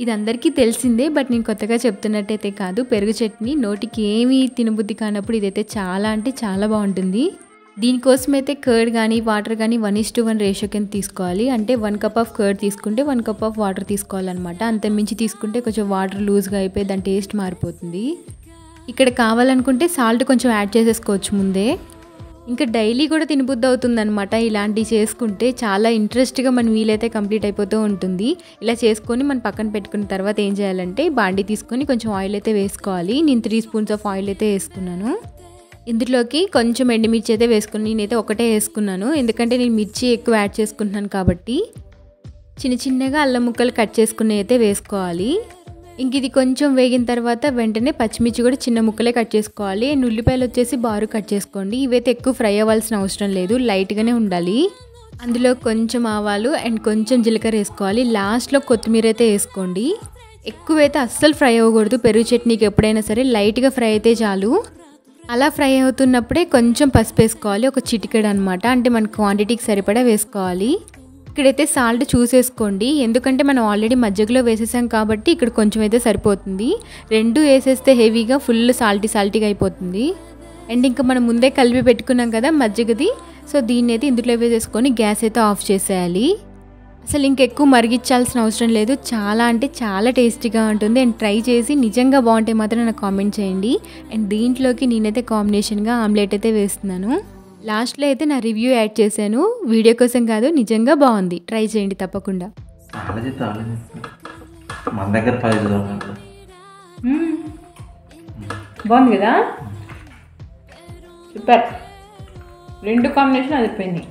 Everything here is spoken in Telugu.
ఇది అందరికీ తెలిసిందే, బట్ నేను కొత్తగా చెప్తున్నట్టయితే కాదు. పెరుగు చట్నీ నోటికి ఏమీ తినబుద్ధి కానప్పుడు ఇదైతే చాలా అంటే చాలా బాగుంటుంది. దీనికోసం అయితే కర్డ్ కానీ వాటర్ కానీ 1:1 రేషియో కింద తీసుకోవాలి. అంటే 1 కప్ ఆఫ్ కర్డ్ తీసుకుంటే 1 కప్ ఆఫ్ వాటర్ తీసుకోవాలన్నమాట. అంత మించి తీసుకుంటే కొంచెం వాటర్ లూజ్గా అయిపోయి దాని టేస్ట్ మారిపోతుంది. ఇక్కడ కావాలనుకుంటే సాల్ట్ కొంచెం యాడ్ చేసేసుకోవచ్చు ముందే. ఇంకా డైలీ కూడా తినబుద్ధి అవుతుందన్నమాట. ఇలాంటివి చేసుకుంటే చాలా ఇంట్రెస్ట్గా మన వీలైతే కంప్లీట్ అయిపోతూ ఉంటుంది. ఇలా చేసుకొని మనం పక్కన పెట్టుకున్న తర్వాత ఏం చేయాలంటే బాండీ తీసుకొని కొంచెం ఆయిల్ అయితే వేసుకోవాలి. నేను 3 స్పూన్స్ ఆఫ్ ఆయిల్ అయితే వేసుకున్నాను. ఇందులోకి కొంచెం ఎండుమిర్చి అయితే వేసుకుని నేనైతే ఒకటే వేసుకున్నాను. ఎందుకంటే నేను మిర్చి ఎక్కువ యాడ్ చేసుకుంటున్నాను కాబట్టి. చిన్న చిన్నగా అల్లం ముక్కలు కట్ చేసుకుని అయితే వేసుకోవాలి. ఇంక ఇది కొంచెం వేగిన తర్వాత వెంటనే పచ్చిమిర్చి కూడా చిన్న ముక్కలే కట్ చేసుకోవాలి. అండ్ ఉల్లిపాయలు వచ్చేసి బారు కట్ చేసుకోండి. ఇవైతే ఎక్కువ ఫ్రై అవ్వాల్సిన అవసరం లేదు, లైట్గానే ఉండాలి. అందులో కొంచెం ఆవాలు అండ్ కొంచెం జీలకర్ర వేసుకోవాలి. లాస్ట్లో కొత్తిమీర అయితే వేసుకోండి. ఎక్కువైతే అస్సలు ఫ్రై అవ్వకూడదు. పెరుగు చట్నీకి ఎప్పుడైనా సరే లైట్గా ఫ్రై అయితే చాలు. అలా ఫ్రై అవుతున్నప్పుడే కొంచెం పసుపు వేసుకోవాలి, ఒక చిటికెడు అనమాట. అంటే మన క్వాంటిటీకి సరిపడా వేసుకోవాలి. ఇక్కడైతే సాల్ట్ చూసేసుకోండి, ఎందుకంటే మనం ఆల్రెడీ మజ్జిగలో వేసేసాం కాబట్టి ఇక్కడ కొంచెం అయితే సరిపోతుంది. 2 వేసేస్తే హెవీగా ఫుల్ సాల్టీగా అయిపోతుంది. అండ్ ఇంకా మనం ముందే కలిపి పెట్టుకున్నాం కదా మజ్జిగది, సో దీన్ని అయితే ఇందులో వేసేసుకొని గ్యాస్ అయితే ఆఫ్ చేసేయాలి. అసలు ఇంకెక్కువ మరిగించాల్సిన అవసరం లేదు. చాలా అంటే చాలా టేస్టీగా ఉంటుంది. అండ్ ట్రై చేసి నిజంగా బాగుంటే మాత్రం నాకు కామెంట్ చేయండి. అండ్ దీంట్లోకి నేనైతే కాంబినేషన్గా ఆమ్లెట్ అయితే వేస్తున్నాను. లాస్ట్లో అయితే నా రివ్యూ యాడ్ చేశాను, వీడియో కోసం కాదు, నిజంగా బాగుంది. ట్రై చేయండి తప్పకుండా. బాగుంది కదా, సూపర్. 2 కాంబినేషన్ అదిపోయింది.